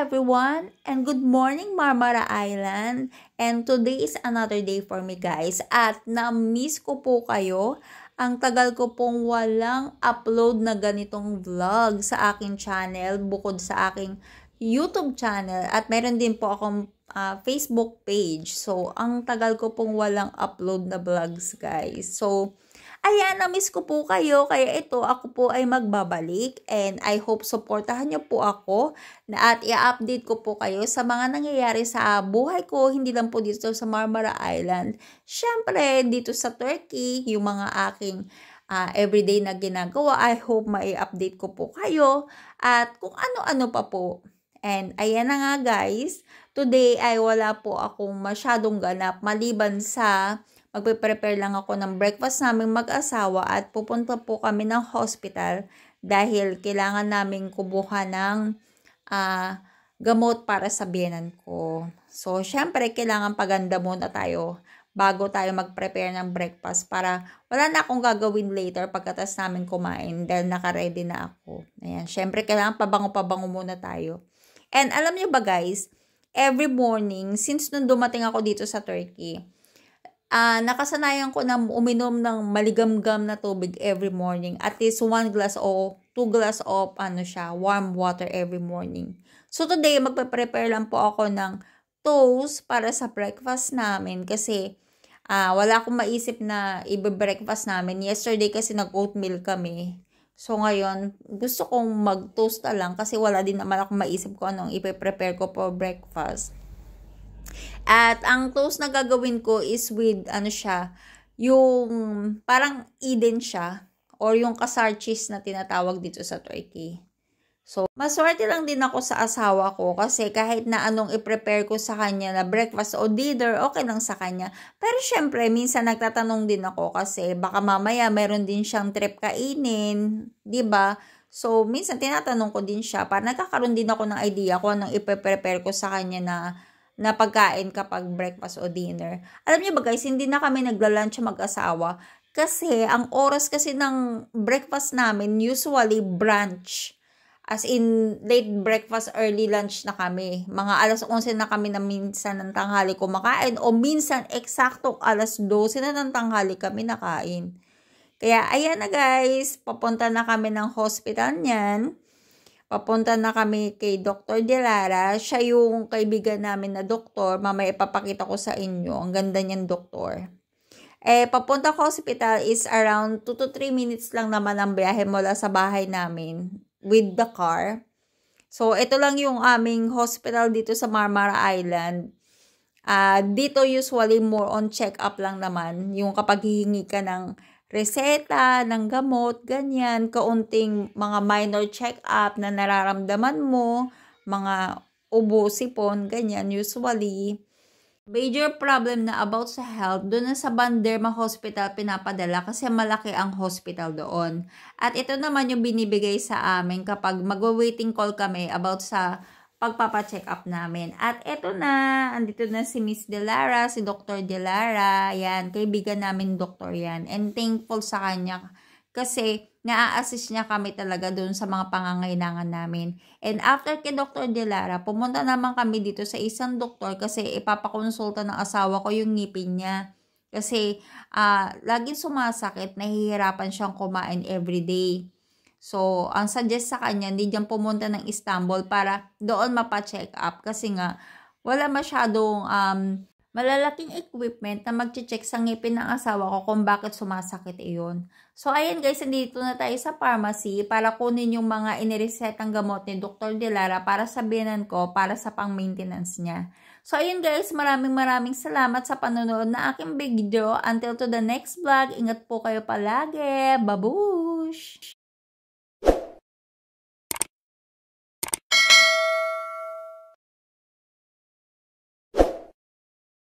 everyone, and good morning Marmara Island. And today is another day for me guys. At na-miss ko po kayo. Ang tagal ko pong walang upload na ganitong vlog sa aking channel bukod sa aking YouTube channel. At meron din po akong Facebook page. So, ang tagal ko pong walang upload na vlogs guys. So, ayan, na-miss ko po kayo. Kaya ito, ako po ay magbabalik. And I hope supportahan niyo po ako. At i-update ko po kayo sa mga nangyayari sa buhay ko. Hindi lang po dito sa Marmara Island. Siyempre, dito sa Turkey, yung mga aking everyday na ginagawa. I hope mai-update ko po kayo. At kung ano-ano pa po. And ayan na nga guys. Today ay wala po akong masyadong ganap. Maliban sa magpe-prepare lang ako ng breakfast naming mag-asawa at pupunta po kami ng hospital dahil kailangan naming kubuha ng gamot para sa biyenan ko. So, syempre, kailangan paganda muna tayo bago tayo mag-prepare ng breakfast para wala na akong gagawin later pagkatas namin kumain dahil naka-ready na ako. Ayan, syempre, kailangan pabango-pabango muna tayo. And alam niyo ba guys, every morning, since nung dumating ako dito sa Turkey, nakasanayan ko na uminom ng maligamgam na tubig every morning. At least 1 glass o 2 glass of warm water every morning. So today, magpe-prepare lang po ako ng toast para sa breakfast namin. Kasi wala akong maisip na i-breakfast namin. Yesterday kasi nag-oatmeal kami. So ngayon, gusto kong mag-toast na lang kasi wala din naman akong maisip ko anong ipe-prepare ko for breakfast. At ang toast na gagawin ko is with yung parang Eden siya or yung kasar cheese na tinatawag dito sa Turkey. So, maswerte lang din ako sa asawa ko kasi kahit na anong i-prepare ko sa kanya na breakfast o dinner, okay lang sa kanya. Pero syempre, minsan nagtatanong din ako kasi baka mamaya meron din siyang trip kainin, 'di ba? So, minsan tinatanong ko din siya para nagkakaroon din ako ng idea kung anong i-prepare ko sa kanya na pagkain kapag breakfast o dinner. Alam niyo ba guys, hindi na kami nagla-lunch mag-asawa kasi ang oras kasi ng breakfast namin usually brunch. As in, late breakfast, early lunch na kami. Mga alas 11 na kami na minsan ng tanghali kumakain o minsan eksakto alas 12 na ng tanghali kami nakain. Kaya ayan na guys, papunta na kami ng hospital niyan. Papunta na kami kay Dr. Delara. Siya yung kaibigan namin na doktor. Mamaya ipapakita ko sa inyo. Ang ganda niyan doktor. Papunta hospital is around 2 to 3 minutes lang naman ang biyahe mula sa bahay namin with the car. So, ito lang yung aming hospital dito sa Marmara Island. Dito usually more on check-up lang naman. Yung kapag hihingi ka ng reseta, ng gamot, ganyan. Kaunting mga minor check-up na nararamdaman mo. Mga ubo, sipon, ganyan usually. Major problem na about sa health, doon na sa Banderma Hospital pinapadala kasi malaki ang hospital doon. At ito naman yung binibigay sa amin kapag magwa-waiting call kami about sa pagpapacheck up namin. At ito na, andito na si Miss Delara, si Dr. Delara. Yan, kaibigan namin doktor yan. And thankful sa kanya kasi na-assist niya kami talaga doon sa mga pangangailangan namin. And after kay Dr. Delara, pumunta naman kami dito sa isang doktor kasi ipapakonsulta ng asawa ko yung ngipin niya. Kasi laging sumasakit, nahihirapan siyang kumain everyday. So, ang suggest sa kanya, hindi dyan pumunta ng Istanbul para doon mapacheck up. Kasi nga, wala masyadong malalaking equipment na mag-check sa ngipin ng asawa ko kung bakit sumasakit iyon. So, ayan guys, nandito na tayo sa pharmacy para kunin yung mga iniresetang gamot ni Dr. Delara para sa biyenan ko, para sa pang-maintenance niya. So, ayan guys, maraming salamat sa panonood na aking video. Until to the next vlog, ingat po kayo palagi. Babush!